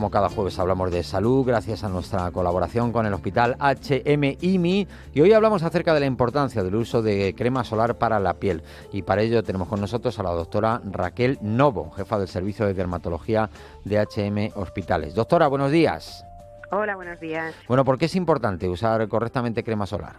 Como cada jueves hablamos de salud, gracias a nuestra colaboración con el Hospital HM-IMI, y hoy hablamos acerca de la importancia del uso de crema solar para la piel. Y para ello tenemos con nosotros a la doctora Raquel Novo, jefa del Servicio de Dermatología de HM Hospitales. Doctora, buenos días. Hola, buenos días. Bueno, ¿por qué es importante usar correctamente crema solar?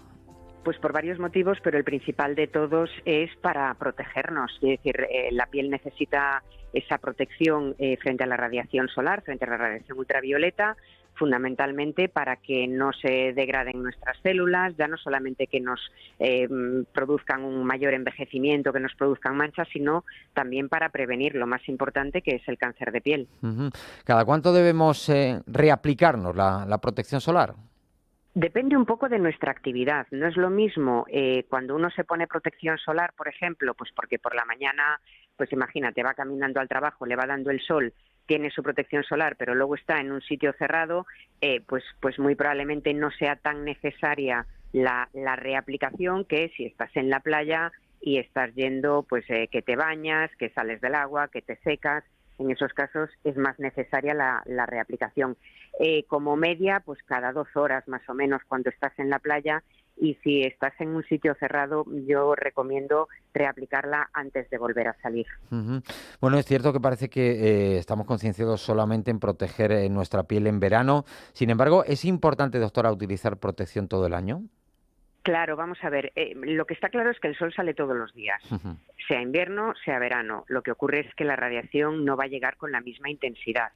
Pues por varios motivos, pero el principal de todos es para protegernos. Es decir, la piel necesita esa protección frente a la radiación solar, frente a la radiación ultravioleta, fundamentalmente para que no se degraden nuestras células, ya no solamente que nos produzcan un mayor envejecimiento, que nos produzcan manchas, sino también para prevenir lo más importante, que es el cáncer de piel. ¿Cada cuánto debemos reaplicarnos la protección solar? Depende un poco de nuestra actividad. No es lo mismo cuando uno se pone protección solar, por ejemplo, pues porque por la mañana, pues imagínate, va caminando al trabajo, le va dando el sol, tiene su protección solar, pero luego está en un sitio cerrado, pues muy probablemente no sea tan necesaria la reaplicación que si estás en la playa y estás yendo, pues que te bañas, que sales del agua, que te secas. En esos casos es más necesaria la reaplicación. Como media, pues cada 2 horas más o menos cuando estás en la playa, y si estás en un sitio cerrado, yo recomiendo reaplicarla antes de volver a salir. Bueno, es cierto que parece que estamos concienciados solamente en proteger nuestra piel en verano. Sin embargo, ¿es importante, doctora, utilizar protección todo el año? Claro, vamos a ver, lo que está claro es que el sol sale todos los días, sea invierno, sea verano. Lo que ocurre es que la radiación no va a llegar con la misma intensidad.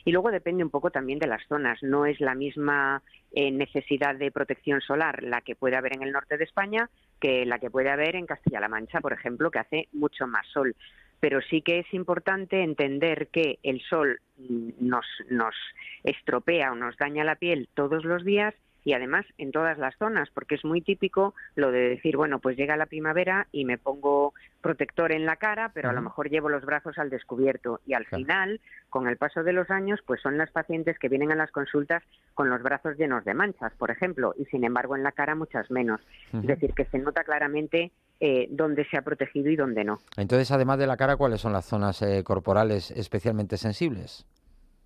Y luego depende un poco también de las zonas. No es la misma necesidad de protección solar la que puede haber en el norte de España que la que puede haber en Castilla-La Mancha, por ejemplo, que hace mucho más sol. Pero sí que es importante entender que el sol nos estropea o nos daña la piel todos los días, y además en todas las zonas, porque es muy típico lo de decir, bueno, pues llega la primavera y me pongo protector en la cara, pero a lo mejor llevo los brazos al descubierto, y al final, con el paso de los años, pues son las pacientes que vienen a las consultas con los brazos llenos de manchas, por ejemplo, y sin embargo en la cara muchas menos. Es decir, que se nota claramente dónde se ha protegido y dónde no. Entonces, además de la cara, ¿cuáles son las zonas corporales especialmente sensibles?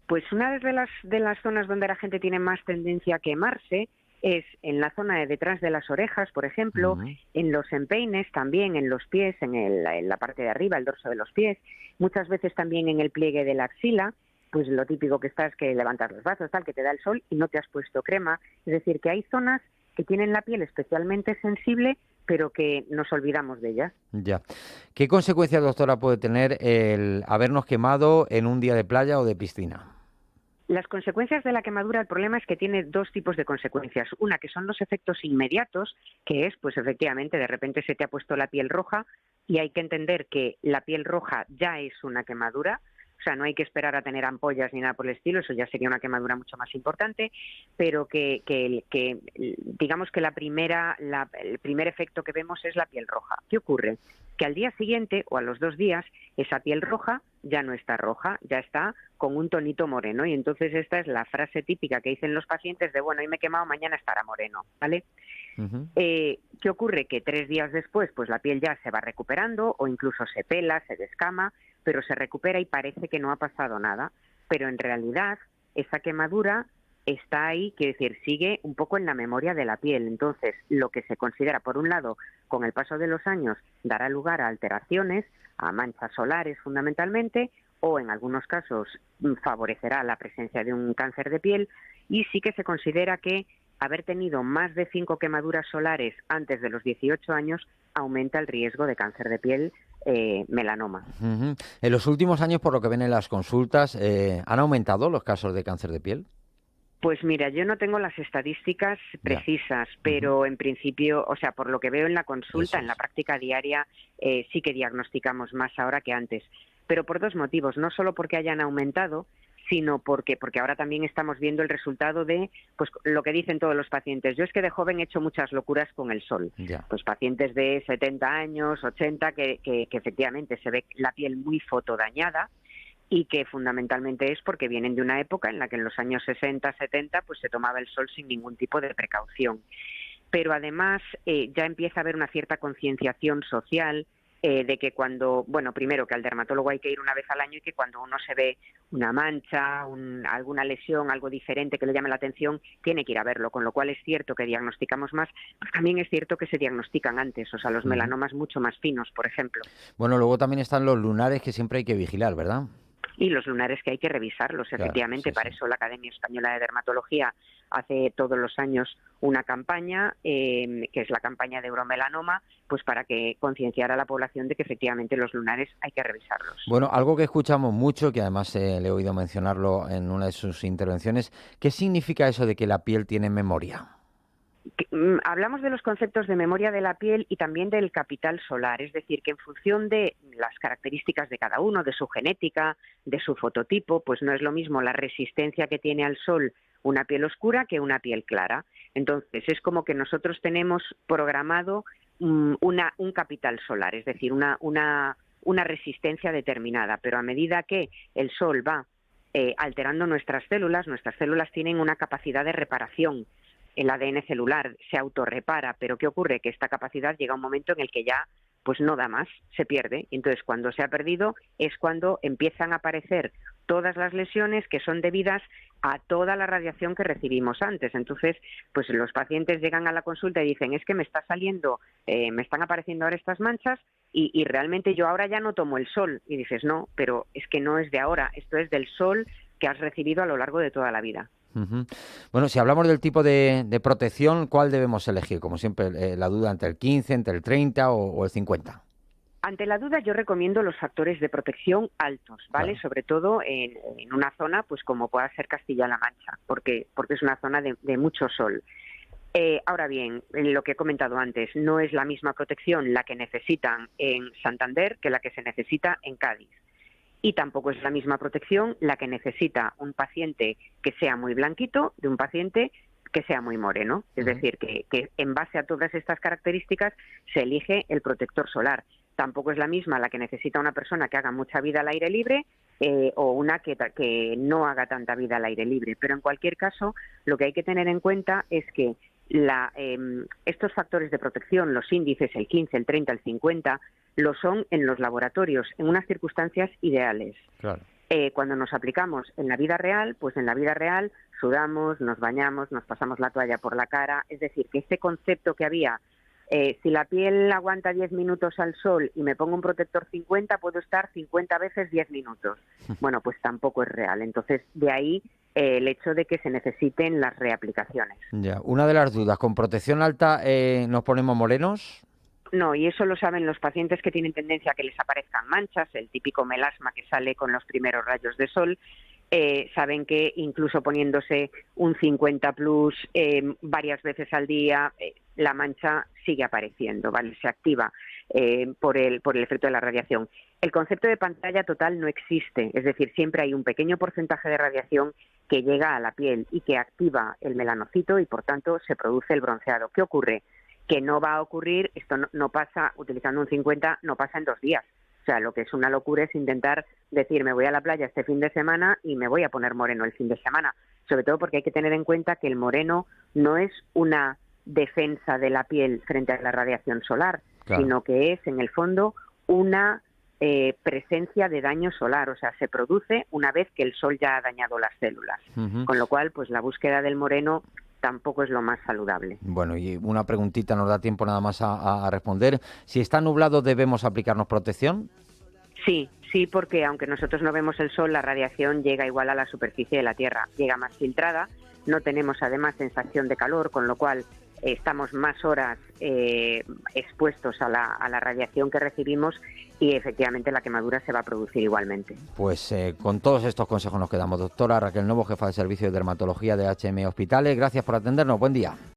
Pues una de las zonas donde la gente tiene más tendencia a quemarse es en la zona de detrás de las orejas, por ejemplo, en los empeines también, en los pies, en la parte de arriba, el dorso de los pies, muchas veces también en el pliegue de la axila. Pues lo típico que estás, que levantas los brazos, tal, que te da el sol y no te has puesto crema. Es decir, que hay zonas que tienen la piel especialmente sensible, pero que nos olvidamos de ellas. Ya. ¿Qué consecuencias, doctora, puede tener el habernos quemado en un día de playa o de piscina? Las consecuencias de la quemadura, el problema es que tiene 2 tipos de consecuencias. Una, que son los efectos inmediatos, que es, pues efectivamente, de repente se te ha puesto la piel roja, y hay que entender que la piel roja ya es una quemadura. O sea, no hay que esperar a tener ampollas ni nada por el estilo, eso ya sería una quemadura mucho más importante, pero que digamos que el primer efecto que vemos es la piel roja. ¿Qué ocurre? Que al día siguiente o a los 2 días esa piel roja ya no está roja, ya está con un tonito moreno, y entonces esta es la frase típica que dicen los pacientes de, bueno, hoy me he quemado, mañana estará moreno, ¿vale? ¿Qué ocurre? Que 3 días después, pues la piel ya se va recuperando, o incluso se pela, se descama, pero se recupera y parece que no ha pasado nada. Pero en realidad esa quemadura está ahí, quiere decir, sigue un poco en la memoria de la piel. Entonces, lo que se considera, por un lado, con el paso de los años, dará lugar a alteraciones, a manchas solares fundamentalmente, o en algunos casos favorecerá la presencia de un cáncer de piel, y sí que se considera que haber tenido más de 5 quemaduras solares antes de los 18 años aumenta el riesgo de cáncer de piel, melanoma. En los últimos años, por lo que ven en las consultas, ¿han aumentado los casos de cáncer de piel? Pues mira, yo no tengo las estadísticas precisas, pero en principio, o sea, por lo que veo en la consulta, en la práctica diaria, sí que diagnosticamos más ahora que antes. Pero por 2 motivos, no solo porque hayan aumentado, sino porque ahora también estamos viendo el resultado de, pues lo que dicen todos los pacientes. Yo es que de joven he hecho muchas locuras con el sol. Pues pacientes de 70 años, 80, que efectivamente se ve la piel muy fotodañada, y que fundamentalmente es porque vienen de una época en la que en los años 60, 70, pues se tomaba el sol sin ningún tipo de precaución. Pero además ya empieza a haber una cierta concienciación social de que cuando, bueno, primero que al dermatólogo hay que ir una vez al año y que cuando uno se ve una mancha, alguna lesión, algo diferente que le llame la atención, tiene que ir a verlo, con lo cual es cierto que diagnosticamos más, pero también es cierto que se diagnostican antes, o sea, los melanomas mucho más finos, por ejemplo. Bueno, luego también están los lunares que siempre hay que vigilar, ¿verdad? Y los lunares que hay que revisarlos, Claro, efectivamente. sí, Para sí. eso la Academia Española de Dermatología hace todos los años una campaña, que es la campaña de Euromelanoma, pues para que concienciara a la población de que efectivamente los lunares hay que revisarlos. Bueno, algo que escuchamos mucho, que además le he oído mencionarlo en una de sus intervenciones, ¿qué significa eso de que la piel tiene memoria? Hablamos de los conceptos de memoria de la piel y también del capital solar, es decir, que en función de las características de cada uno, de su genética, de su fototipo, pues no es lo mismo la resistencia que tiene al sol una piel oscura que una piel clara. Entonces, es como que nosotros tenemos programado un capital solar, es decir, una resistencia determinada, pero a medida que el sol va alterando nuestras células tienen una capacidad de reparación. El ADN celular se autorrepara, pero ¿qué ocurre? Que esta capacidad llega a un momento en el que ya pues no da más, se pierde. Entonces, cuando se ha perdido es cuando empiezan a aparecer todas las lesiones que son debidas a toda la radiación que recibimos antes. Entonces, pues los pacientes llegan a la consulta y dicen, es que me está saliendo, me están apareciendo ahora estas manchas y realmente yo ahora ya no tomo el sol. Y dices, no, pero es que no es de ahora, esto es del sol que has recibido a lo largo de toda la vida. Ujú. Bueno, si hablamos del tipo de protección, ¿cuál debemos elegir? Como siempre, la duda entre el 15, entre el 30 o el 50. Ante la duda, yo recomiendo los factores de protección altos, ¿vale? Claro. Sobre todo en una zona, pues como pueda ser Castilla-La Mancha, porque es una zona de mucho sol. Ahora bien, lo que he comentado antes, no es la misma protección la que necesitan en Santander que la que se necesita en Cádiz. Y tampoco es la misma protección la que necesita un paciente que sea muy blanquito de un paciente que sea muy moreno. Es decir, que en base a todas estas características se elige el protector solar. Tampoco es la misma la que necesita una persona que haga mucha vida al aire libre o una que no haga tanta vida al aire libre. Pero en cualquier caso, lo que hay que tener en cuenta es que estos factores de protección, los índices, el 15, el 30, el 50, lo son en los laboratorios, en unas circunstancias ideales. Claro. Cuando nos aplicamos en la vida real, pues en la vida real sudamos, nos bañamos, nos pasamos la toalla por la cara. Es decir, que ese concepto que había, si la piel aguanta 10 minutos al sol y me pongo un protector 50, puedo estar 50 veces 10 minutos. Bueno, pues tampoco es real. Entonces, de ahí el hecho de que se necesiten las reaplicaciones. Ya, una de las dudas, ¿con protección alta nos ponemos morenos? No, y eso lo saben los pacientes que tienen tendencia a que les aparezcan manchas, el típico melasma que sale con los primeros rayos de sol. Saben que incluso poniéndose un 50 plus varias veces al día, la mancha sigue apareciendo, ¿vale? Se activa por el efecto de la radiación. El concepto de pantalla total no existe, es decir, siempre hay un pequeño porcentaje de radiación que llega a la piel y que activa el melanocito y por tanto se produce el bronceado. ¿Qué ocurre? Que no va a ocurrir, esto no pasa, utilizando un 50, no pasa en 2 días. O sea, lo que es una locura es intentar decir, me voy a la playa este fin de semana y me voy a poner moreno el fin de semana. Sobre todo porque hay que tener en cuenta que el moreno no es una defensa de la piel frente a la radiación solar, Claro. sino que es, en el fondo, una presencia de daño solar. O sea, se produce una vez que el sol ya ha dañado las células. Ujú. Con lo cual, pues la búsqueda del moreno tampoco es lo más saludable. Bueno, y una preguntita, nos da tiempo nada más a responder. Si está nublado, ¿debemos aplicarnos protección? Sí, porque aunque nosotros no vemos el sol, la radiación llega igual a la superficie de la Tierra, llega más filtrada, no tenemos además sensación de calor, con lo cual estamos más horas expuestos a la radiación que recibimos y efectivamente la quemadura se va a producir igualmente. Pues con todos estos consejos nos quedamos. Doctora Raquel Novo, jefa de Servicio de Dermatología de HM Hospitales, gracias por atendernos. Buen día.